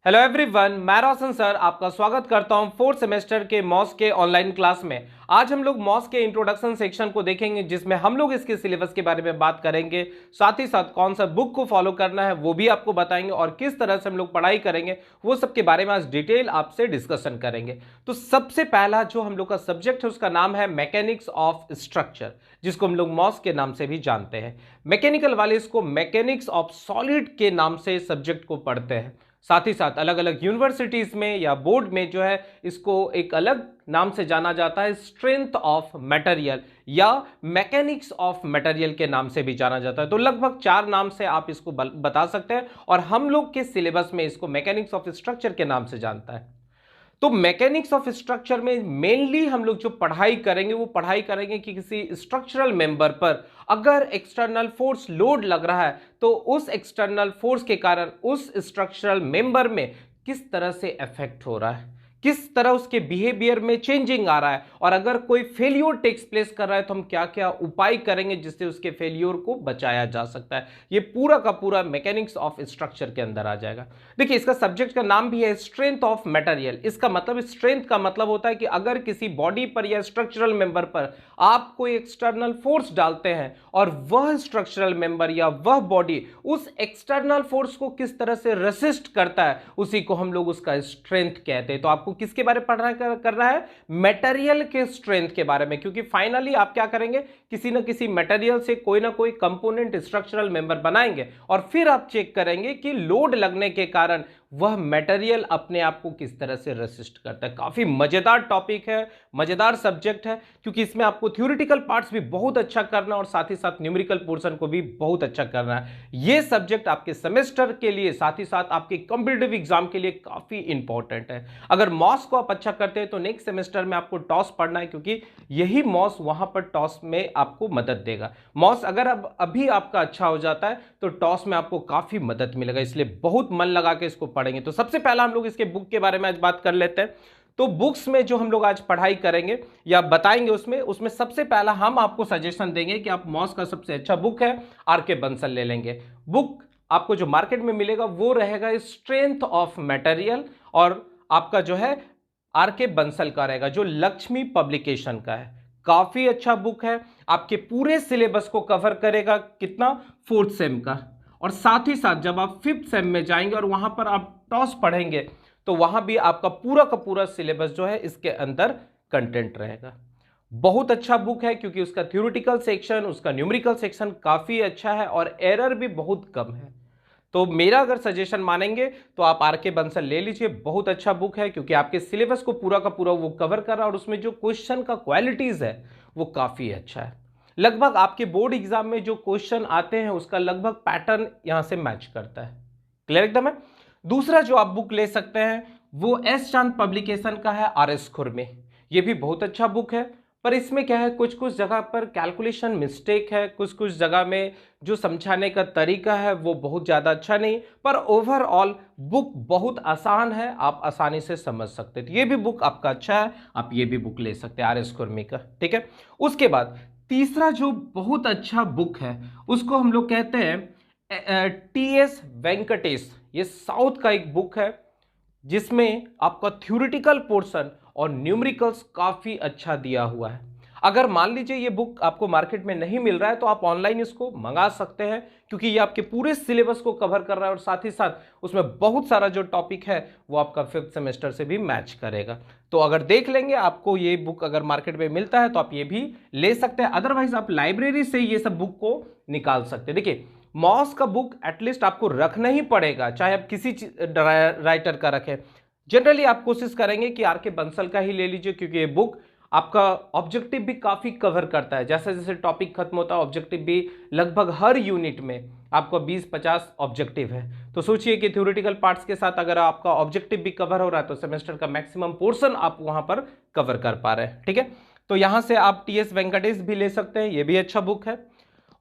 Hello everyone, मैं रोशन sir आपका स्वागत करता हूं फोर्थ सेमेस्टर के मॉस के ऑनलाइन क्लास में। आज हम लोग मॉस के इंट्रोडक्शन सेक्शन को देखेंगे, जिसमें हम लोग इसके सिलेबस के बारे में बात करेंगे। साथ ही साथ कौन सा बुक को फॉलो करना है वो भी आपको बताएंगे, और किस तरह से हम लोग पढ़ाई करेंगे वो सब के बारे में आज डिटेल आपसे डिस्कशन करेंगे। तो सबसे पहला जो हम लोग का सब्जेक्ट है उसका नाम है मैकेनिक्स ऑफ स्ट्रक्चर, जिसको हम लोग मॉस के नाम से भी जानते हैं। मैकेनिकल वाले इसको मैकेनिक्स ऑफ सॉलिड के नाम से सब्जेक्ट को पढ़ते हैं। साथ ही साथ अलग अलग यूनिवर्सिटीज में या बोर्ड में जो है इसको एक अलग नाम से जाना जाता है, स्ट्रेंथ ऑफ मटेरियल या मैकेनिक्स ऑफ मटेरियल के नाम से भी जाना जाता है। तो लगभग 4 नाम से आप इसको बता सकते हैं, और हम लोग के सिलेबस में इसको मैकेनिक्स ऑफ स्ट्रक्चर के नाम से जानता है। तो मैकेनिक्स ऑफ स्ट्रक्चर में मेनली हम लोग जो पढ़ाई करेंगे वो पढ़ाई करेंगे कि किसी स्ट्रक्चरल मेंबर पर अगर एक्सटर्नल फोर्स लोड लग रहा है तो उस एक्सटर्नल फोर्स के कारण उस स्ट्रक्चरल मेंबर में किस तरह से इफेक्ट हो रहा है, किस तरह उसके बिहेवियर में चेंजिंग आ रहा है, और अगर कोई फेलियर टेक्स प्लेस कर रहा है तो हम क्या क्या उपाय करेंगे जिससे उसके फेलियर को बचाया जा सकता है। ये पूरा का पूरा मैकेनिक्स ऑफ स्ट्रक्चर के अंदर आ जाएगा। देखिए, इसका सब्जेक्ट का नाम भी है स्ट्रेंथ ऑफ मटेरियल। इसका मतलब स्ट्रेंथ का मतलब होता है कि अगर किसी बॉडी पर या स्ट्रक्चरल मेंबर पर आप कोई एक्सटर्नल फोर्स डालते हैं और वह स्ट्रक्चरल मेंबर या वह बॉडी उस एक्सटर्नल फोर्स को किस तरह से रेसिस्ट करता है, उसी को हम लोग उसका स्ट्रेंथ कहते हैं। तो आपको किसके बारे में पढ़ना करना है? मटेरियल के स्ट्रेंथ के बारे में, क्योंकि फाइनली आप क्या करेंगे, किसी ना किसी मटेरियल से कोई ना कोई कंपोनेंट स्ट्रक्चरल मेंबर बनाएंगे और फिर आप चेक करेंगे कि लोड लगने के कारण वह मटेरियल अपने आप को किस तरह से रेसिस्ट करता है। काफी मजेदार टॉपिक है, मजेदार सब्जेक्ट है, क्योंकि इसमें आपको थ्योरेटिकल पार्ट्स भी बहुत अच्छा करना और साथ ही साथ न्यूमेरिकल पोर्शन को भी बहुत अच्छा करना है। यह सब्जेक्ट आपके सेमेस्टर के लिए, साथ ही साथ आपके कॉम्पिटिटिव एग्जाम के लिए काफी इंपॉर्टेंट है। अगर मॉस को आप अच्छा करते हैं तो नेक्स्ट सेमेस्टर में आपको टॉस पढ़ना है, क्योंकि यही मॉस वहां पर टॉस में आपको मदद देगा। मॉस अगर अब अभी आपका अच्छा हो जाता है तो टॉस में आपको काफी मदद मिलेगा, इसलिए बहुत मन लगा के इसको पढ़ेंगे। तो सबसे पहला हम लोग इसके बुक के बारे में आज बात कर लेते हैं। तो बुक्स में जो हम लोग आज पढ़ाई करेंगे या बताएंगे उसमें सबसे पहला हम आपको सजेशन देंगे कि आप मॉस का सबसे अच्छा बुक है आर.के. बंसल ले लेंगे। बुक आपको जो मार्केट में मिलेगा वो रहेगा स्ट्रेंथ ऑफ मटेरियल, और आपका जो है आर.के. बंसल का रहेगा, जो लक्ष्मी पब्लिकेशन का है। काफी अच्छा बुक है, आपके पूरे सिलेबस को कवर करेगा। कितना? 4th सेम का। और साथ ही साथ जब आप 5th सेम में जाएंगे और वहां पर आप टॉस पढ़ेंगे तो वहां भी आपका पूरा का पूरा सिलेबस जो है इसके अंदर कंटेंट रहेगा। बहुत अच्छा बुक है, क्योंकि उसका थ्योरेटिकल सेक्शन, उसका न्यूमेरिकल सेक्शन काफी अच्छा है और एरर भी बहुत कम है। तो मेरा अगर सजेशन मानेंगे तो आप आर.के. बंसल ले लीजिए। बहुत अच्छा बुक है, क्योंकि आपके सिलेबस को पूरा का पूरा वो कवर कर रहा है और उसमें जो क्वेश्चन का क्वालिटीज है वो काफी अच्छा है। लगभग आपके बोर्ड एग्जाम में जो क्वेश्चन आते हैं उसका लगभग पैटर्न यहां से मैच करता है। क्लियर एकदम है। दूसरा जो आप बुक ले सकते हैं वो एस चांद पब्लिकेशन का है, आर.एस. खुरमे। ये भी बहुत अच्छा बुक है, पर इसमें क्या है, कुछ कुछ जगह पर कैलकुलेशन मिस्टेक है, कुछ कुछ जगह में जो समझाने का तरीका है वो बहुत ज़्यादा अच्छा नहीं, पर ओवरऑल बुक बहुत आसान है, आप आसानी से समझ सकते हैं। तो ये भी बुक आपका अच्छा है, आप ये भी बुक ले सकते हैं आर.एस. खुरमी का। ठीक है। उसके बाद तीसरा जो बहुत अच्छा बुक है उसको हम लोग कहते हैं टी.एस. वेंकटेश। ये साउथ का एक बुक है, जिसमें आपका थ्योरेटिकल पोर्शन और न्यूमेरिकल्स काफी अच्छा दिया हुआ है। अगर मान लीजिए ये बुक आपको मार्केट में नहीं मिल रहा है तो आप ऑनलाइन इसको मंगा सकते हैं, क्योंकि ये आपके पूरे सिलेबस को कवर कर रहा है और साथ ही साथ उसमें बहुत सारा जो टॉपिक है वो आपका 5th सेमेस्टर से भी मैच करेगा। तो अगर देख लेंगे, आपको ये बुक अगर मार्केट में मिलता है तो आप ये भी ले सकते हैं, अदरवाइज आप लाइब्रेरी से ये सब बुक को निकाल सकते हैं। देखिए, मॉस का बुक एटलीस्ट आपको रखना ही पड़ेगा, चाहे आप किसी राइटर का रखें। जनरली आप कोशिश करेंगे कि आर.के. बंसल का ही ले लीजिए, क्योंकि ये बुक आपका ऑब्जेक्टिव भी काफी कवर करता है। जैसे जैसे टॉपिक खत्म होता है ऑब्जेक्टिव भी लगभग हर यूनिट में आपका 20-50 ऑब्जेक्टिव है। तो सोचिए कि थ्योरेटिकल पार्ट्स के साथ अगर आपका ऑब्जेक्टिव भी कवर हो रहा है तो सेमेस्टर का मैक्सिमम पोर्शन आप वहां पर कवर कर पा रहे हैं। ठीक है। तो यहां से आप टी.एस. वेंकटेश भी ले सकते हैं, ये भी अच्छा बुक है।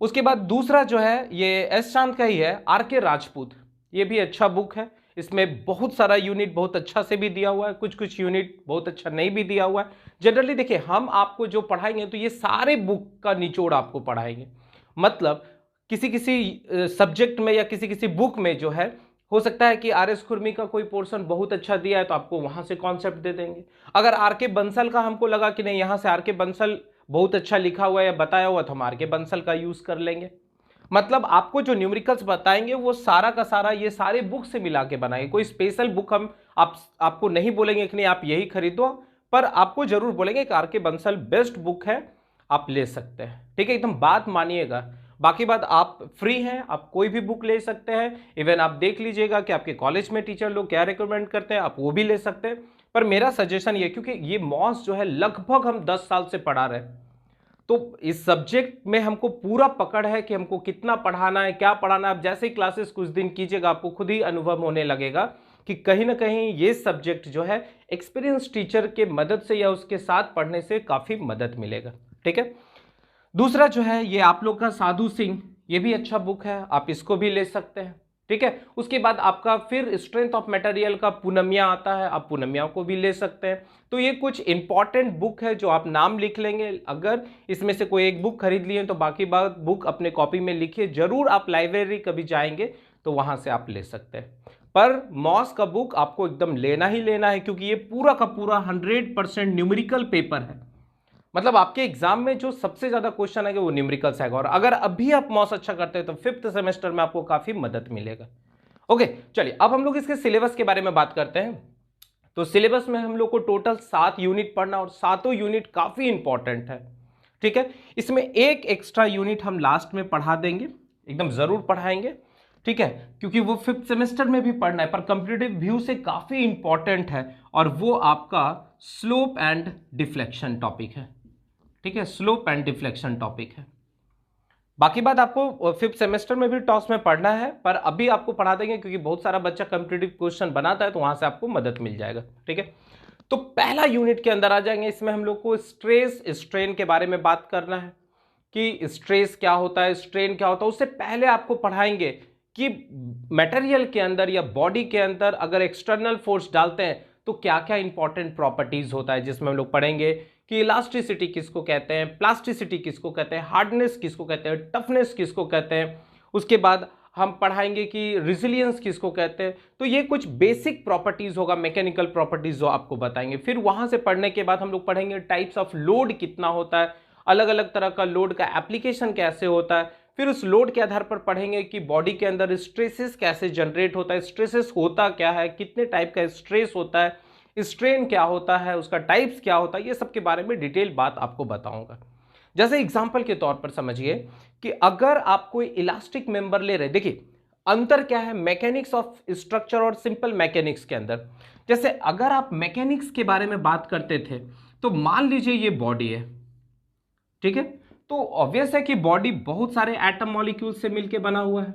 उसके बाद दूसरा जो है ये एस चांद का ही है, आर.के. राजपूत। ये भी अच्छा बुक है, इसमें बहुत सारा यूनिट बहुत अच्छा से भी दिया हुआ है, कुछ कुछ यूनिट बहुत अच्छा नहीं भी दिया हुआ है। जनरली देखिए, हम आपको जो पढ़ाएंगे तो ये सारे बुक का निचोड़ आपको पढ़ाएंगे। मतलब किसी किसी सब्जेक्ट में या किसी किसी बुक में जो है हो सकता है कि आर एस खुरमी का कोई पोर्शन बहुत अच्छा दिया है तो आपको वहां से कॉन्सेप्ट दे देंगे। अगर आर के बंसल का हमको लगा कि नहीं, यहां से आर के बंसल बहुत अच्छा लिखा हुआ है या बताया हुआ, तो हम आर के बंसल का यूज कर लेंगे। मतलब आपको जो न्यूमेरिकल्स बताएंगे वो सारा का सारा ये सारे बुक से मिला के बनाएंगे। कोई स्पेशल बुक हम आपको नहीं बोलेंगे कि नहीं आप यही खरीदो, पर आपको जरूर बोलेंगे कि आर के बंसल बेस्ट बुक है, आप ले सकते हैं। ठीक है, एकदम बात मानिएगा। बाकी बात आप फ्री हैं, आप कोई भी बुक ले सकते हैं। इवन आप देख लीजिएगा कि आपके कॉलेज में टीचर लोग क्या रिकमेंड करते हैं, आप वो भी ले सकते हैं। पर मेरा सजेशन ये, क्योंकि ये मॉस जो है लगभग हम 10 साल से पढ़ा रहे हैं, तो इस सब्जेक्ट में हमको पूरा पकड़ है कि हमको कितना पढ़ाना है, क्या पढ़ाना है। आप जैसे ही क्लासेस कुछ दिन कीजिएगा आपको खुद ही अनुभव होने लगेगा कि कहीं ना कहीं ये सब्जेक्ट जो है एक्सपीरियंस टीचर के मदद से या उसके साथ पढ़ने से काफ़ी मदद मिलेगा। ठीक है, दूसरा जो है ये आप लोग का साधु सिंह, ये भी अच्छा बुक है, आप इसको भी ले सकते हैं। ठीक है, उसके बाद आपका फिर स्ट्रेंथ ऑफ मटेरियल का पूनमिया आता है, आप पूनमिया को भी ले सकते हैं। तो ये कुछ इंपॉर्टेंट बुक है जो आप नाम लिख लेंगे। अगर इसमें से कोई एक बुक खरीद लिए तो बाकी बात बुक अपने कॉपी में लिखिए, जरूर आप लाइब्रेरी कभी जाएंगे तो वहां से आप ले सकते हैं। पर मॉस का बुक आपको एकदम लेना ही लेना है, क्योंकि ये पूरा का पूरा 100% न्यूमेरिकल पेपर है। मतलब आपके एग्जाम में जो सबसे ज्यादा क्वेश्चन है वो न्यूमेरिकल्स आएगा, और अगर अभी आप मॉस अच्छा करते हैं तो 5th सेमेस्टर में आपको काफी मदद मिलेगा। ओके, चलिए अब हम लोग इसके सिलेबस के बारे में बात करते हैं। तो सिलेबस में हम लोग को टोटल 7 यूनिट पढ़ना, और सातों यूनिट काफी इंपॉर्टेंट है। ठीक है, इसमें एक एक्स्ट्रा यूनिट हम लास्ट में पढ़ा देंगे, एकदम जरूर पढ़ाएंगे। ठीक है, क्योंकि वो 5th सेमेस्टर में भी पढ़ना है, पर कंपैरेटिव व्यू से काफी इंपॉर्टेंट है, और वो आपका स्लोप एंड डिफ्लेक्शन टॉपिक है। ठीक है, स्लोप एंड डिफ्लेक्शन टॉपिक है। बाकी बात आपको 5th सेमेस्टर में भी टॉस में पढ़ना है, पर अभी आपको पढ़ा देंगे क्योंकि बहुत सारा बच्चा कॉम्पिटिटिव क्वेश्चन बनाता है, तो वहां से आपको मदद मिल जाएगा। ठीक है, तो पहला यूनिट के अंदर आ जाएंगे। इसमें हम लोग को स्ट्रेस स्ट्रेन के बारे में बात करना है कि स्ट्रेस क्या होता है, स्ट्रेन क्या होता है। उससे पहले आपको पढ़ाएंगे कि मटेरियल के अंदर या बॉडी के अंदर अगर एक्सटर्नल फोर्स डालते हैं तो क्या क्या इंपॉर्टेंट प्रॉपर्टीज होता है, जिसमें हम लोग पढ़ेंगे कि इलास्टिसिटी किसको कहते हैं, प्लास्टिसिटी किसको कहते हैं, हार्डनेस किसको कहते हैं, टफनेस किसको कहते हैं। उसके बाद हम पढ़ाएंगे कि रिजिलियंस किसको कहते हैं। तो ये कुछ बेसिक प्रॉपर्टीज होगा, मैकेनिकल प्रॉपर्टीज जो आपको बताएंगे। फिर वहां से पढ़ने के बाद हम लोग पढ़ेंगे टाइप्स ऑफ लोड कितना होता है, अलग अलग तरह का लोड का एप्लीकेशन कैसे होता है। फिर उस लोड के आधार पर पढ़ेंगे कि बॉडी के अंदर स्ट्रेसेस कैसे जनरेट होता है, स्ट्रेसेस होता क्या है, कितने टाइप का स्ट्रेस होता है, स्ट्रेन क्या होता है, उसका टाइप्स क्या होता है, ये सब के बारे में डिटेल बात आपको बताऊंगा। जैसे एग्जांपल के तौर पर समझिए कि अगर आप कोई इलास्टिक मेंबर ले रहे, देखिए अंतर क्या है मैकेनिक्स ऑफ स्ट्रक्चर और सिंपल मैकेनिक्स के अंदर। जैसे अगर आप मैकेनिक्स के बारे में बात करते थे तो मान लीजिए ये बॉडी है, ठीक है, तो ऑब्वियस है कि बॉडी बहुत सारे एटम मॉलिक्यूल से मिलकर बना हुआ है।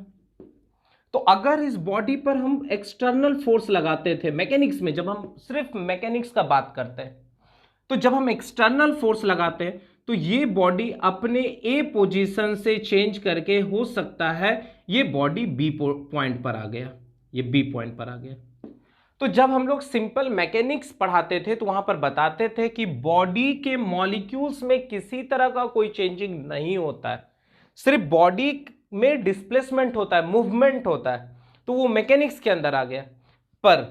तो अगर इस बॉडी पर हम एक्सटर्नल फोर्स लगाते थे मैकेनिक्स में, जब हम सिर्फ मैकेनिक्स का बात करते हैं, तो जब हम एक्सटर्नल फोर्स लगाते हैं तो ये बॉडी अपने ए पोजीशन से चेंज करके हो सकता है ये बॉडी बी पॉइंट पर आ गया, ये बी पॉइंट पर आ गया। तो जब हम लोग सिंपल मैकेनिक्स पढ़ाते थे तो वहां पर बताते थे कि बॉडी के मॉलिक्यूल्स में किसी तरह का कोई चेंजिंग नहीं होता है, सिर्फ बॉडी में डिस्प्लेसमेंट होता है, मूवमेंट होता है। तो वो मैकेनिक्स के अंदर आ गया। पर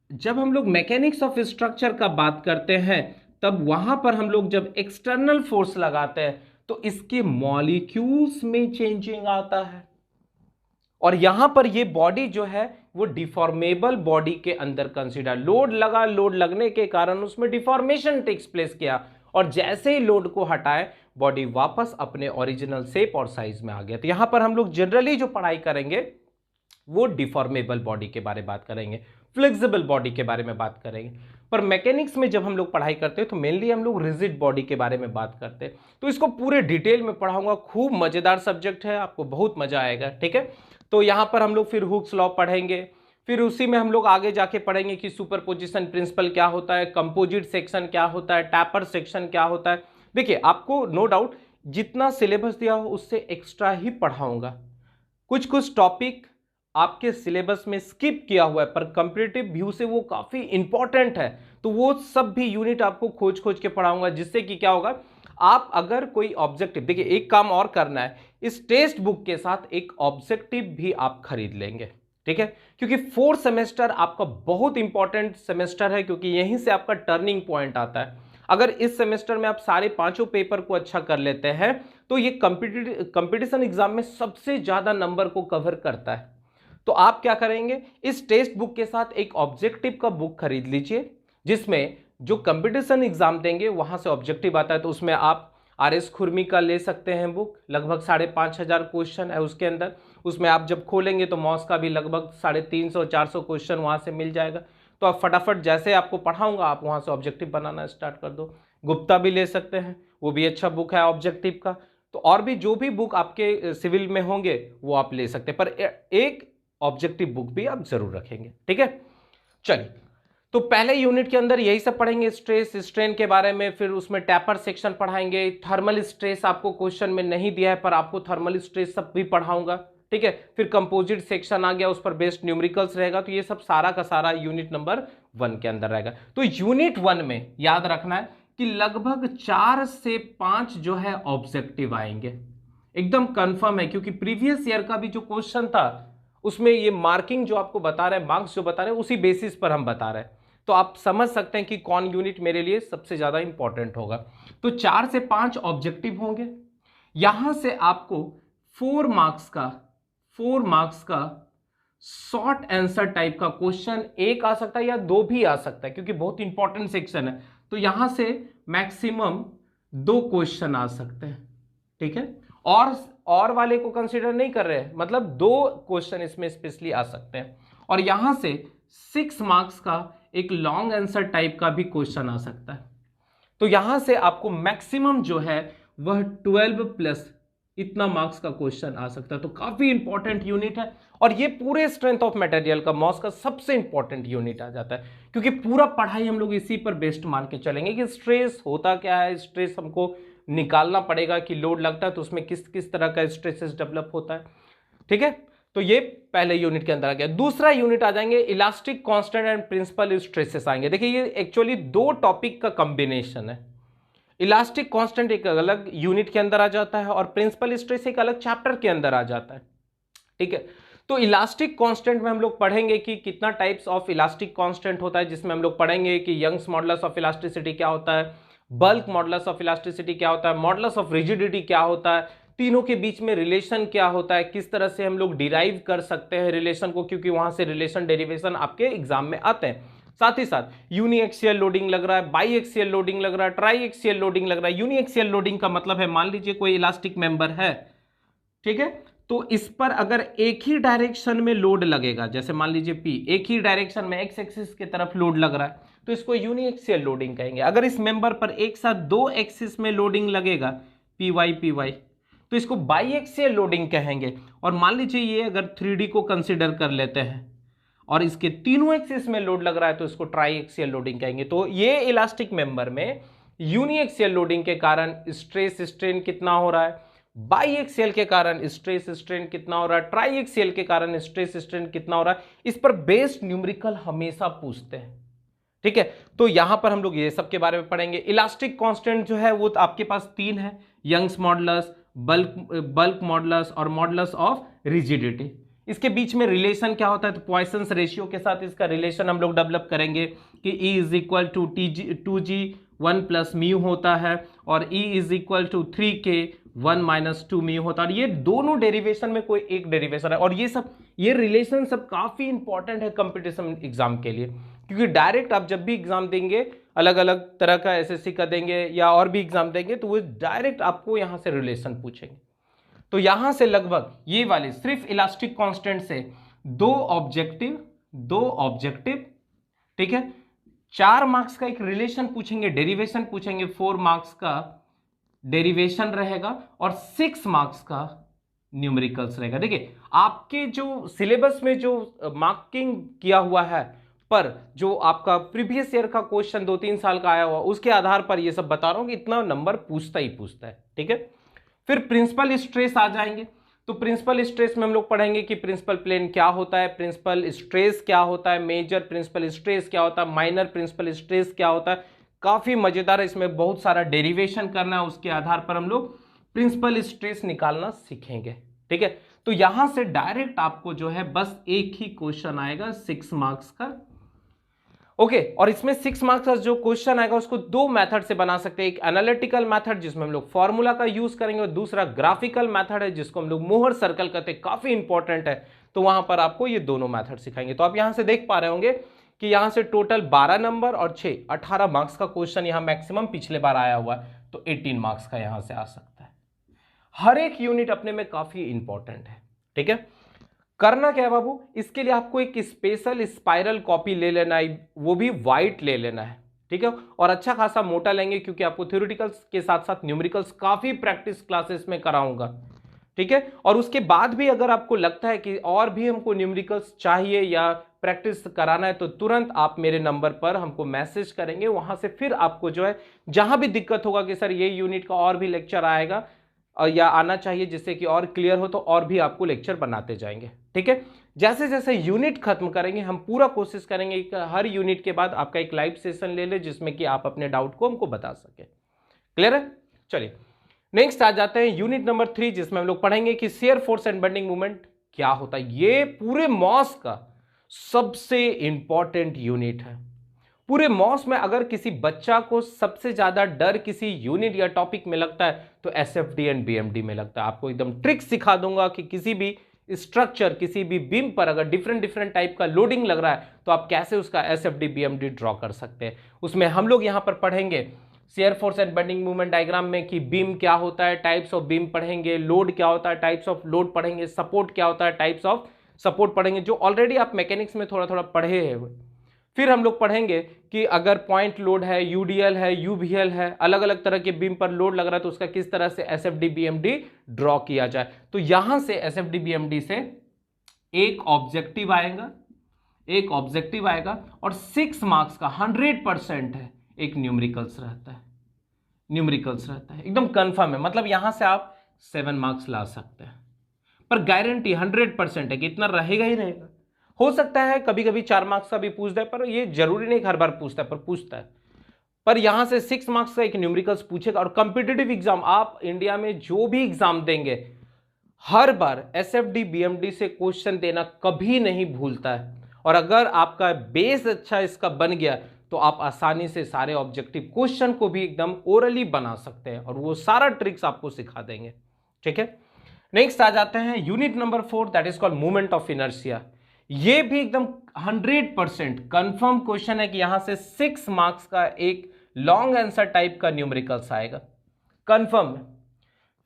जब हम लोग मैकेनिक्स ऑफ स्ट्रक्चर का बात करते हैं तब वहां पर हम लोग जब एक्सटर्नल फोर्स लगाते हैं तो इसके मॉलिक्यूल्स में चेंजिंग आता है, और यहां पर ये बॉडी जो है वो डिफॉर्मेबल बॉडी के अंदर कंसीडर, लोड लगा, लोड लगने के कारण उसमें डिफॉर्मेशन टेक्स प्लेस किया, और जैसे ही लोड को हटाए बॉडी वापस अपने ओरिजिनल शेप और साइज में आ गया। तो यहां पर हम लोग जनरली जो पढ़ाई करेंगे वो डिफॉर्मेबल बॉडी के बारे में बात करेंगे, फ्लेक्सिबल बॉडी के बारे में बात करेंगे। पर मैकेनिक्स में जब हम लोग पढ़ाई करते हैं तो मेनली हम लोग रिजिड बॉडी के बारे में बात करते हैं। तो इसको पूरे डिटेल में पढ़ाऊंगा, खूब मजेदार सब्जेक्ट है, आपको बहुत मजा आएगा। ठीक है, तो यहां पर हम लोग फिर हुक्स लॉ पढ़ेंगे, फिर उसी में हम लोग आगे जाके पढ़ेंगे कि सुपरपोजिशन प्रिंसिपल क्या होता है, कंपोजिट सेक्शन क्या होता है, टैपर सेक्शन क्या होता है। देखिए आपको नो डाउट जितना सिलेबस दिया हो उससे एक्स्ट्रा ही पढ़ाऊंगा, कुछ कुछ टॉपिक आपके सिलेबस में स्किप किया हुआ है पर कंपैरेटिव व्यू से वो काफी इंपॉर्टेंट है, तो वो सब भी यूनिट आपको खोज खोज के पढ़ाऊंगा, जिससे कि क्या होगा, आप अगर कोई ऑब्जेक्टिव, देखिए एक काम और करना है, इस टेक्स्ट बुक के साथ एक ऑब्जेक्टिव भी आप खरीद लेंगे। ठीक है, क्योंकि फोर्थ सेमेस्टर आपका बहुत इंपॉर्टेंट सेमेस्टर है, क्योंकि यहीं से आपका टर्निंग पॉइंट आता है। अगर इस सेमेस्टर में आप सारे पांचों पेपर को अच्छा कर लेते हैं तो ये कंपटीशन एग्जाम में सबसे ज्यादा नंबर को कवर करता है। तो आप क्या करेंगे, इस टेक्स्ट बुक के साथ एक ऑब्जेक्टिव का बुक खरीद लीजिए, जिसमें जो कंपटीशन एग्जाम देंगे वहां से ऑब्जेक्टिव आता है। तो उसमें आप RS खुरमी का ले सकते हैं बुक, लगभग 5,500 क्वेश्चन है उसके अंदर। उसमें आप जब खोलेंगे तो मॉस का भी लगभग 350-400 क्वेश्चन वहां से मिल जाएगा। तो आप फटाफट जैसे आपको पढ़ाऊंगा आप वहां से ऑब्जेक्टिव बनाना स्टार्ट कर दो। गुप्ता भी ले सकते हैं, वो भी अच्छा बुक है ऑब्जेक्टिव का। तो और भी जो भी बुक आपके सिविल में होंगे वो आप ले सकते हैं, पर एक ऑब्जेक्टिव बुक भी आप जरूर रखेंगे। ठीक है, चलिए, तो पहले यूनिट के अंदर यही सब पढ़ेंगे, स्ट्रेस स्ट्रेन के बारे में। फिर उसमें टैपर सेक्शन पढ़ाएंगे। थर्मल स्ट्रेस आपको क्वेश्चन में नहीं दिया है, पर आपको थर्मल स्ट्रेस सब भी पढ़ाऊंगा। ठीक है, फिर कंपोजिट सेक्शन आ गया, उस पर बेस्ड न्यूमेरिकल्स रहेगा। तो ये सब सारा का सारा यूनिट नंबर 1 के अंदर रहेगा। तो यूनिट 1 में याद रखना है कि लगभग 4 से 5 जो है ऑब्जेक्टिव आएंगे, एकदम कंफर्म है, क्योंकि प्रीवियस ईयर का भी जो क्वेश्चन था उसमें ये मार्किंग जो आपको बता रहे हैं, मार्क्स जो बता रहे हैं, उसी बेसिस पर हम बता रहे हैं। तो आप समझ सकते हैं कि कौन यूनिट मेरे लिए सबसे ज्यादा इंपॉर्टेंट होगा। तो 4 से 5 ऑब्जेक्टिव होंगे। यहां से आपको 4 मार्क्स का शॉर्ट आंसर टाइप का क्वेश्चन एक आ सकता है या 2 भी आ सकता है, क्योंकि बहुत इंपॉर्टेंट सेक्शन है। तो यहां से मैक्सिमम 2 क्वेश्चन आ सकते हैं। ठीक है, और वाले को कंसीडर नहीं कर रहे हैं, मतलब 2 क्वेश्चन इसमें स्पेशली आ सकते हैं। और यहां से 6 मार्क्स का एक लॉन्ग आंसर टाइप का भी क्वेश्चन आ सकता है। तो यहां से आपको मैक्सिमम जो है वह 12 प्लस इतना मार्क्स का क्वेश्चन आ सकता है। तो काफी इंपॉर्टेंट यूनिट है, और ये पूरे स्ट्रेंथ ऑफ मटेरियल का मॉस का सबसे इंपॉर्टेंट यूनिट आ जाता है, क्योंकि पूरा पढ़ाई हम लोग इसी पर बेस्ड मान के चलेंगे कि स्ट्रेस होता क्या है, स्ट्रेस हमको निकालना पड़ेगा कि लोड लगता है तो उसमें किस किस तरह का स्ट्रेसेस डेवलप होता है। ठीक है, तो ये पहले यूनिट के अंदर आ गया। दूसरा यूनिट आ जाएंगे elastic constant and principal stresses आएंगे। देखिए, ये एक्चुअली 2 टॉपिक का कॉम्बिनेशन है। इलास्टिक कांस्टेंट एक अलग यूनिट के अंदर आ जाता है और प्रिंसिपल स्ट्रेस एक अलग चैप्टर के अंदर आ जाता है। ठीक है, तो इलास्टिक कांस्टेंट में हम लोग पढ़ेंगे कि कितना टाइप्स ऑफ इलास्टिक कांस्टेंट होता है, जिसमें हम लोग पढ़ेंगे कि यंग्स मॉडुलस ऑफ इलास्टिसिटी क्या होता है, बल्क मॉडुलस ऑफ इलास्टिसिटी क्या होता है, मॉडुलस ऑफ रिजिडिटी क्या होता है, तीनों के बीच में रिलेशन क्या होता है, किस तरह से हम लोग डिराइव कर सकते हैं रिलेशन को, क्योंकि वहां से रिलेशन डेरिवेशन आपके एग्जाम में आते हैं। साथ ही साथ यूनिएक्सियल लोडिंग लग रहा है, बाई एक्सियल लोडिंग लग रहा है, ट्राई एक्सियल लोडिंग लग रहा है। यूनिएक्सियल लोडिंग का मतलब है, मान लीजिए कोई इलास्टिक मेंबर है, ठीक है, तो इस पर अगर एक ही डायरेक्शन में लोड लगेगा, जैसे मान लीजिए P एक ही डायरेक्शन में एक्स एक्सिस की तरफ लोड लग रहा है, तो इसको यूनिएक्सियल लोडिंग कहेंगे। अगर इस मेंबर पर एक साथ 2 एक्सिस में लोडिंग लगेगा, PY तो इसको बाई एक्सियल लोडिंग कहेंगे। और मान लीजिए ये अगर 3D को कंसिडर कर लेते हैं और इसके तीनों एक्सिस में लोड लग रहा है, तो इसको ट्राई एक्सियल लोडिंग कहेंगे। तो ये इलास्टिक मेंबर में यूनिएक्सियल लोडिंग के कारण स्ट्रेस स्ट्रेन कितना हो रहा है, बाई एक्सियल के कारण स्ट्रेस स्ट्रेन कितना हो रहा है, ट्राई एक्सियल के कारण स्ट्रेस स्ट्रेन कितना हो रहा है, इस पर बेस्ड न्यूमेरिकल हमेशा पूछते हैं। ठीक है, तो यहां पर हम लोग ये सब के बारे में पढ़ेंगे। इलास्टिक कांस्टेंट जो है वो आपके पास 3 है, यंग्स मॉडुलस, बल्क मॉडुलस और मॉडुलस ऑफ रिजिडिटी। इसके बीच में रिलेशन क्या होता है, तो पॉइसंस रेशियो के साथ इसका रिलेशन हम लोग डेवलप करेंगे कि E is equal to 2G 1 + mu होता है और E is equal to 3K 1 - 2 mu होता है। और ये दोनों डेरिवेशन में कोई एक डेरिवेशन है, और ये रिलेशन सब काफी इंपॉर्टेंट है कंपटीशन एग्जाम के लिए, क्योंकि डायरेक्ट आप जब भी एग्जाम देंगे, अलग अलग तरह का SSC का देंगे या और भी एग्जाम देंगे, तो वो डायरेक्ट आपको यहां से रिलेशन पूछेंगे। तो यहां से लगभग ये वाले सिर्फ इलास्टिक कांस्टेंट से 2 ऑब्जेक्टिव, ठीक है, 4 मार्क्स का एक रिलेशन पूछेंगे, डेरिवेशन पूछेंगे, 4 मार्क्स का डेरिवेशन रहेगा और 6 मार्क्स का न्यूमेरिकल्स रहेगा। देखिए, आपके जो सिलेबस में जो मार्किंग किया हुआ है, पर जो आपका प्रीवियस ईयर का क्वेश्चन 2-3 साल का आया हुआ, उसके आधार पर ये सब बता रहा हूं कि इतना नंबर पूछता ही पूछता है। ठीक है, फिर प्रिंसिपल स्ट्रेस आ जाएंगे। तो प्रिंसिपल स्ट्रेस में हम लोग पढ़ेंगे कि प्रिंसिपल प्लेन क्या होता है, प्रिंसिपल स्ट्रेस क्या होता है, मेजर प्रिंसिपल स्ट्रेस क्या होता है, माइनर प्रिंसिपल स्ट्रेस क्या होता है। काफी मजेदार है, इसमें बहुत सारा डेरिवेशन करना है, उसके आधार पर हम लोग प्रिंसिपल स्ट्रेस निकालना सीखेंगे। ठीक है, तो यहां से डायरेक्ट आपको जो है बस एक ही क्वेश्चन आएगा 6 मार्क्स का। ओके, और इसमें 6 मार्क्स का जो क्वेश्चन आएगा उसको दो मेथड से बना सकते हैं। एक एनालिटिकल मेथड जिसमें हम लोग फॉर्मूला का यूज करेंगे, और दूसरा ग्राफिकल मेथड है जिसको हम लोग मोहर सर्कल कहते हैं, काफी इंपॉर्टेंट है। तो वहां पर आपको ये दोनों मेथड सिखाएंगे। तो आप यहां से देख पा रहे होंगे कि यहां से टोटल 12 नंबर और 6 18 मार्क्स का क्वेश्चन यहां मैक्सिमम पिछले बार आया हुआ है, तो 18 मार्क्स का यहां से आ सकता है। हर एक यूनिट अपने में काफी इंपॉर्टेंट है। ठीक है, करना क्या है बाबू, इसके लिए आपको एक स्पेशल स्पाइरल कॉपी ले लेना है, वो भी वाइट ले लेना है। ठीक है, और अच्छा खासा मोटा लेंगे क्योंकि आपको थ्योरेटिकल्स के साथ साथ न्यूमेरिकल्स काफी प्रैक्टिस क्लासेस में कराऊंगा। ठीक है, और उसके बाद भी अगर आपको लगता है कि और भी हमको न्यूमेरिकल्स चाहिए या प्रैक्टिस कराना है, तो तुरंत आप मेरे नंबर पर हमको मैसेज करेंगे। वहां से फिर आपको जो है जहां भी दिक्कत होगा कि सर ये यूनिट का और भी लेक्चर आएगा या आना चाहिए जिससे कि और क्लियर हो, तो और भी आपको लेक्चर बनाते जाएंगे। ठीक है, जैसे जैसे यूनिट खत्म करेंगे हम पूरा कोशिश करेंगे कि हर यूनिट के बाद आपका एक लाइव सेशन ले ले जिसमें कि आप अपने डाउट को हमको बता सके। क्लियर है? चलिए नेक्स्ट आ जाते हैं यूनिट नंबर 3, जिसमें हम लोग पढ़ेंगे कि shear force and bending movement क्या होता है। ये पूरे मॉस का सबसे इंपॉर्टेंट यूनिट है। पूरे मॉस में अगर किसी बच्चा को सबसे ज्यादा डर किसी यूनिट या टॉपिक में लगता है तो एसएफडी एंड बीएमडी में लगता है। आपको एकदम ट्रिक सिखा दूंगा कि किसी भी स्ट्रक्चर, किसी भी बीम पर अगर डिफरेंट डिफरेंट टाइप का लोडिंग लग रहा है तो आप कैसे उसका एसएफडी बीएमडी ड्रॉ कर सकते हैं। उसमें हम लोग यहां पर पढ़ेंगे shear force and bending movement diagram में कि बीम क्या होता है, टाइप्स ऑफ बीम पढ़ेंगे, लोड क्या होता है, टाइप्स ऑफ लोड पढ़ेंगे, सपोर्ट क्या होता है, टाइप्स ऑफ सपोर्ट पढ़ेंगे, जो ऑलरेडी आप मैकेनिक्स में थोड़ा थोड़ा पढ़े हैं। फिर हम लोग पढ़ेंगे कि अगर पॉइंट लोड है, यूडीएल है, यूवीएल है, अलग अलग तरह के बीम पर लोड लग रहा है तो उसका किस तरह से एसएफडी बीएमडी ड्रॉ किया जाए। तो यहां से एसएफडी बीएमडी से एक ऑब्जेक्टिव आएगा, एक ऑब्जेक्टिव आएगा और 6 मार्क्स का 100% है, एक न्यूमेरिकल्स रहता है। न्यूमेरिकल्स रहता है एकदम कंफर्म है, मतलब यहां से आप 7 मार्क्स ला सकते हैं, पर गारंटी 100% है कि इतना रहेगा ही रहेगा। हो सकता है कभी कभी 4 मार्क्स का भी पूछता है, पर ये जरूरी नहीं हर बार पूछता है, पर पूछता है। पर यहां से 6 मार्क्स का एक न्यूमेरिकल्स पूछेगा। और कॉम्पिटिटिव एग्जाम आप इंडिया में जो भी एग्जाम देंगे हर बार एसएफडी बीएमडी से क्वेश्चन देना कभी नहीं भूलता है। और अगर आपका बेस अच्छा इसका बन गया तो आप आसानी से सारे ऑब्जेक्टिव क्वेश्चन को भी एकदम ओरली बना सकते हैं और वो सारा ट्रिक्स आपको सिखा देंगे। ठीक है, नेक्स्ट आ जाते हैं unit number 4, that is called movement of inertia. ये भी एकदम 100% कंफर्म क्वेश्चन है कि यहां से 6 मार्क्स का एक लॉन्ग आंसर टाइप का न्यूमेरिकल्स आएगा, कंफर्म है।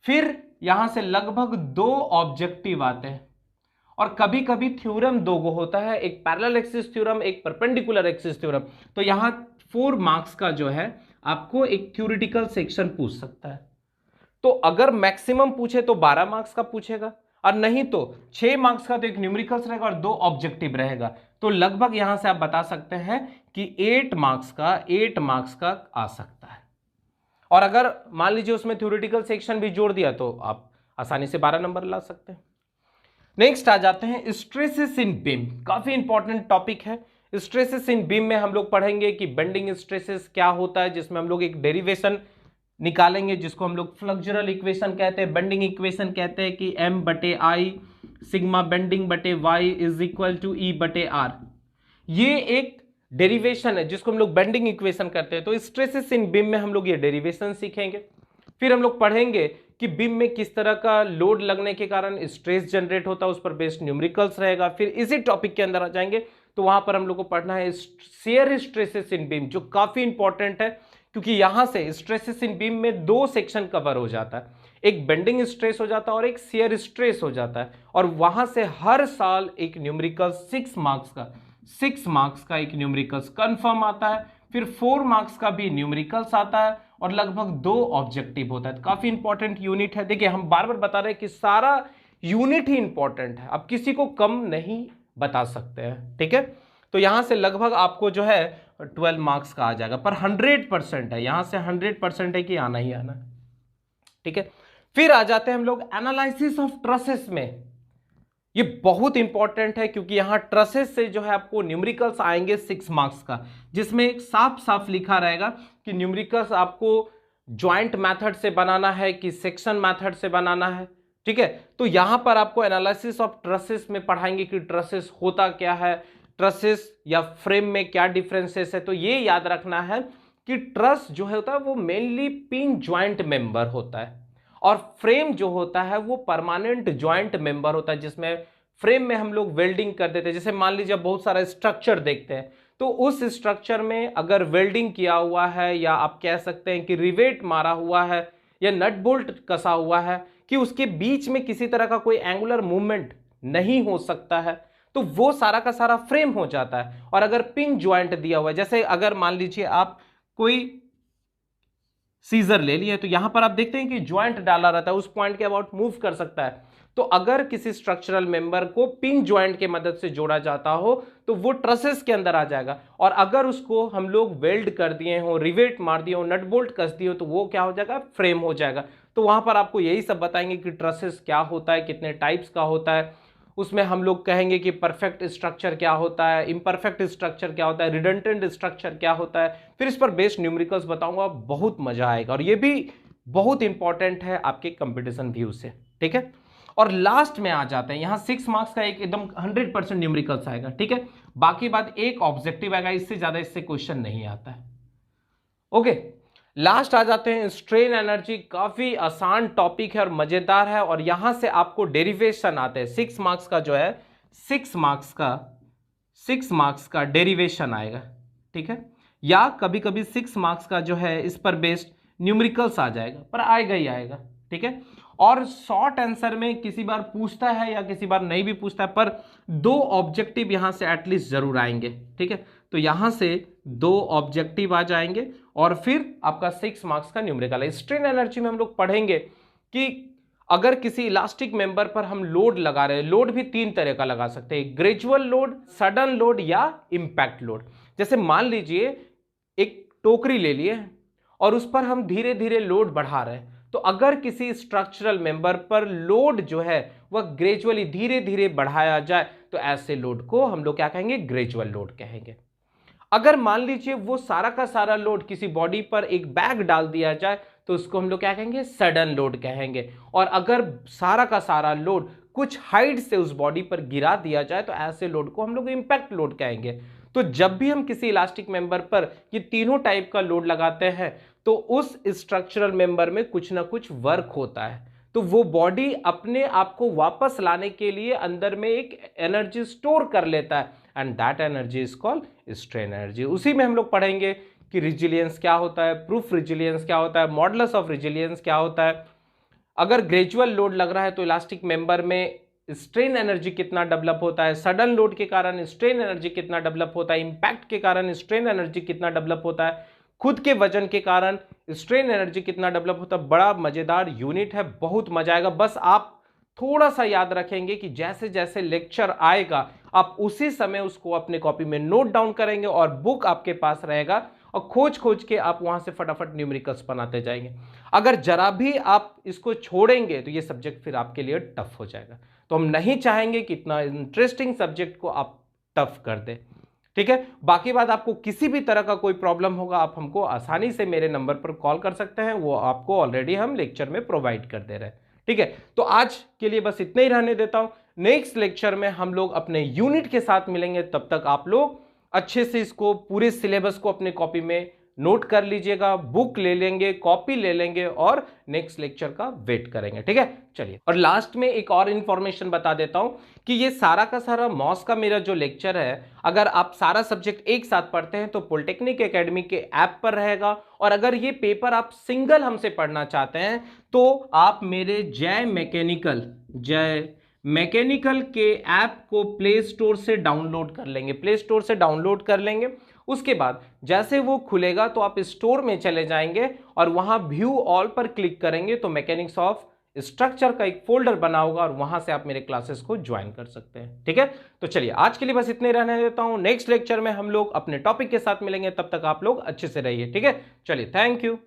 फिर यहां से लगभग 2 ऑब्जेक्टिव आते हैं और कभी कभी थ्योरम 2 गो होता है, एक पैरेलल एक्सिस थ्योरम, एक परपेंडिकुलर एक्सिस थ्योरम। तो यहां 4 मार्क्स का जो है आपको एक थ्योरेटिकल सेक्शन पूछ सकता है। तो अगर मैक्सिमम पूछे तो 12 मार्क्स का पूछेगा, और नहीं तो 6 मार्क्स का तो एक न्यूमेरिकल्स रहेगा और 2 ऑब्जेक्टिव रहेगा। तो लगभग यहां से आप बता सकते हैं कि 8 मार्क्स का आ सकता है। और अगर मान लीजिए उसमें थ्योरेटिकल सेक्शन भी जोड़ दिया तो आप आसानी से 12 नंबर ला सकते हैं। नेक्स्ट आ जाते हैं स्ट्रेसेस इन बीम, काफी इंपॉर्टेंट टॉपिक है। स्ट्रेसेस इन बीम में हम लोग पढ़ेंगे कि बेंडिंग स्ट्रेसेस क्या होता है, जिसमें हम लोग एक डेरिवेशन निकालेंगे जिसको हम लोग फ्लेक्सुरल इक्वेशन कहते हैं, बेंडिंग इक्वेशन कहते हैं कि M/I सिग्मा बेंडिंग बटे Y is equal to E/R। ये एक डेरिवेशन है जिसको हम लोग बेंडिंग इक्वेशन करते हैं। तो स्ट्रेसेस इन बीम में हम लोग ये डेरिवेशन सीखेंगे। फिर हम लोग पढ़ेंगे कि बीम में किस तरह का लोड लगने के कारण स्ट्रेस जनरेट होता है, उस पर बेस्ड न्यूमेरिकल्स रहेगा। फिर इसी टॉपिक के अंदर आ जाएंगे तो वहां पर हम लोग को पढ़ना है शेयर स्ट्रेसेस इन बीम, जो काफी इंपॉर्टेंट है क्योंकि यहां से स्ट्रेसेस इन बीम में 2 सेक्शन कवर हो जाता है, एक बेंडिंग स्ट्रेस हो जाता है और एक शेयर स्ट्रेस हो जाता है। और वहां से हर साल एक न्यूमेरिकल्स 6 मार्क्स का एक न्यूमेरिकल्स कंफर्म आता है। फिर 4 मार्क्स का भी न्यूमेरिकल्स आता है और लगभग 2 ऑब्जेक्टिव होता है। काफी इंपॉर्टेंट यूनिट है। देखिए हम बार बार बता रहे हैं कि सारा यूनिट ही इंपॉर्टेंट है, अब किसी को कम नहीं बता सकते हैं। ठीक है, तो यहां से लगभग आपको जो है 12 मार्क्स का आ जाएगा, पर 100% है, यहां से 100% है कि आना ही आना। ठीक है, फिर आ जाते हैं हम लोग एनालिसिस ऑफ ट्रसेस में। ये बहुत इंपॉर्टेंट है क्योंकि यहां ट्रसेस से जो है आपको न्यूमेरिकल्स आएंगे 6 मार्क्स का, जिसमें साफ साफ लिखा रहेगा कि न्यूमेरिकल्स आपको ज्वाइंट मेथड से बनाना है कि सेक्शन मेथड से बनाना है। ठीक है। तो यहां पर आपको एनालिसिस ऑफ ट्रसेस में पढ़ाएंगे कि ट्रसेस होता क्या है, ट्रसेस या फ्रेम में क्या डिफरेंसेस है। तो ये याद रखना है कि ट्रस जो होता है वो मेनली पिन ज्वाइंट मेंबर होता है, और फ्रेम जो होता है वो परमानेंट ज्वाइंट मेंबर होता है, जिसमें फ्रेम में हम लोग वेल्डिंग कर देते हैं। जैसे मान लीजिए बहुत सारा स्ट्रक्चर देखते हैं, तो उस स्ट्रक्चर में अगर वेल्डिंग किया हुआ है, या आप कह सकते हैं कि रिवेट मारा हुआ है, या नट बोल्ट कसा हुआ है, कि उसके बीच में किसी तरह का कोई एंगुलर मूवमेंट नहीं हो सकता है, तो वो सारा का सारा फ्रेम हो जाता है। और अगर पिन ज्वाइंट दिया हुआ है, जैसे अगर मान लीजिए आप कोई सीजर ले लिए, तो यहां पर आप देखते हैं कि ज्वाइंट डाला रहता है, उस पॉइंट के अबाउट मूव कर सकता है। तो अगर किसी स्ट्रक्चरल मेंबर को पिन ज्वाइंट के मदद से जोड़ा जाता हो तो वो ट्रसेस के अंदर आ जाएगा, और अगर उसको हम लोग वेल्ड कर दिए हो, रिवेट मार दिए हो, नट बोल्ट कस दिए हो, तो वो क्या हो जाएगा, फ्रेम हो जाएगा। तो वहां पर आपको यही सब बताएंगे कि ट्रसेस क्या होता है, कितने टाइप्स का होता है, उसमें हम लोग कहेंगे कि परफेक्ट स्ट्रक्चर क्या होता है, इम्परफेक्ट स्ट्रक्चर क्या होता है, रिडंडेंट स्ट्रक्चर क्या होता है, फिर इस पर बेस्ड न्यूमेरिकल्स बताऊंगा, बहुत मजा आएगा, और ये भी बहुत इंपॉर्टेंट है आपके कंपटीशन व्यू से। ठीक है, और लास्ट में आ जाते हैं, यहां 6 मार्क्स का एक एकदम 100% न्यूमेरिकल्स आएगा। ठीक है, बाकी बात एक ऑब्जेक्टिव आएगा, इससे ज्यादा इससे क्वेश्चन नहीं आता है। ओके, लास्ट आ जाते हैं स्ट्रेन एनर्जी। काफी आसान टॉपिक है और मजेदार है, और यहां से आपको डेरिवेशन आते हैं। 6 मार्क्स का जो है, 6 मार्क्स का डेरिवेशन आएगा। ठीक है, या कभी कभी 6 मार्क्स का जो है इस पर बेस्ड न्यूमेरिकल्स आ जाएगा, पर आएगा ही आएगा। ठीक है, और शॉर्ट आंसर में किसी बार पूछता है या किसी बार नहीं भी पूछता है, पर 2 ऑब्जेक्टिव यहां से एटलीस्ट जरूर आएंगे। ठीक है, तो यहां से 2 ऑब्जेक्टिव आ जाएंगे, और फिर आपका 6 मार्क्स का न्यूमेरिकल है। स्ट्रेन एनर्जी में हम लोग पढ़ेंगे कि अगर किसी इलास्टिक मेंबर पर हम लोड लगा रहे हैं, लोड भी 3 तरह का लगा सकते हैं, ग्रेजुअल लोड, सडन लोड, या इंपैक्ट लोड। जैसे मान लीजिए एक टोकरी ले लिए और उस पर हम धीरे धीरे लोड बढ़ा रहे हैं, तो अगर किसी स्ट्रक्चरल मेंबर पर लोड जो है वह ग्रेजुअली धीरे धीरे बढ़ाया जाए, तो ऐसे लोड को हम लोग क्या कहेंगे, ग्रेजुअल लोड कहेंगे। अगर मान लीजिए वो सारा का सारा लोड किसी बॉडी पर एक बैग डाल दिया जाए, तो उसको हम लोग क्या कहेंगे, सडन लोड कहेंगे। और अगर सारा का सारा लोड कुछ हाइट से उस बॉडी पर गिरा दिया जाए, तो ऐसे लोड को हम लोग इंपैक्ट लोड कहेंगे। तो जब भी हम किसी इलास्टिक मेंबर पर ये तीनों टाइप का लोड लगाते हैं, तो उस स्ट्रक्चरल मेंबर में कुछ ना कुछ वर्क होता है, तो वो बॉडी अपने आप को वापस लाने के लिए अंदर में एक एनर्जी स्टोर कर लेता है, and that energy is called strain energy. उसी में हम लोग पढ़ेंगे कि रिजिलियंस क्या होता है, प्रूफ रिजिलियंस क्या होता है, मॉडुलस ऑफ रिजिलियंस क्या होता है, अगर ग्रेजुअल लोड लग रहा है तो इलास्टिक मेंबर में स्ट्रेन एनर्जी कितना डेवलप होता है, सडन लोड के कारण स्ट्रेन एनर्जी कितना डेवलप होता है, इंपैक्ट के कारण स्ट्रेन एनर्जी कितना डेवलप होता है, खुद के वजन के कारण स्ट्रेन एनर्जी कितना डेवलप होता है। बड़ा मजेदार यूनिट है, बहुत मजा आएगा। बस आप थोड़ा सा याद रखेंगे कि जैसे जैसे लेक्चर आएगा आप उसी समय उसको अपने कॉपी में नोट डाउन करेंगे, और बुक आपके पास रहेगा, और खोज खोज के आप वहां से फटाफट न्यूमेरिकल्स बनाते जाएंगे। अगर जरा भी आप इसको छोड़ेंगे तो ये सब्जेक्ट फिर आपके लिए टफ हो जाएगा। तो हम नहीं चाहेंगे कि इतना इंटरेस्टिंग सब्जेक्ट को आप टफ कर दें। ठीक है, बाकी बात, आपको किसी भी तरह का कोई प्रॉब्लम होगा आप हमको आसानी से मेरे नंबर पर कॉल कर सकते हैं, वो आपको ऑलरेडी हम लेक्चर में प्रोवाइड कर दे रहे हैं। ठीक है, तो आज के लिए बस इतना ही रहने देता हूं। नेक्स्ट लेक्चर में हम लोग अपने यूनिट के साथ मिलेंगे, तब तक आप लोग अच्छे से इसको पूरे सिलेबस को अपने कॉपी में नोट कर लीजिएगा, बुक ले लेंगे, कॉपी ले लेंगे, और नेक्स्ट लेक्चर का वेट करेंगे। ठीक है, चलिए, और लास्ट में एक और इंफॉर्मेशन बता देता हूं कि ये सारा का सारा मॉस का मेरा जो लेक्चर है, अगर आप सारा सब्जेक्ट एक साथ पढ़ते हैं तो पॉलिटेक्निक एकेडमी के ऐप पर रहेगा, और अगर ये पेपर आप सिंगल हमसे पढ़ना चाहते हैं तो आप मेरे जय मैकेनिकल के ऐप को प्ले स्टोर से डाउनलोड कर लेंगे। उसके बाद जैसे वो खुलेगा तो आप स्टोर में चले जाएंगे और वहां व्यू ऑल पर क्लिक करेंगे, तो मैकेनिक्स ऑफ स्ट्रक्चर का एक फोल्डर बना होगा, और वहां से आप मेरे क्लासेस को ज्वाइन कर सकते हैं। ठीक है, तो चलिए आज के लिए बस इतने रहने देता हूं। नेक्स्ट लेक्चर में हम लोग अपने टॉपिक के साथ मिलेंगे, तब तक आप लोग अच्छे से रहिए। ठीक है, चलिए, थैंक यू।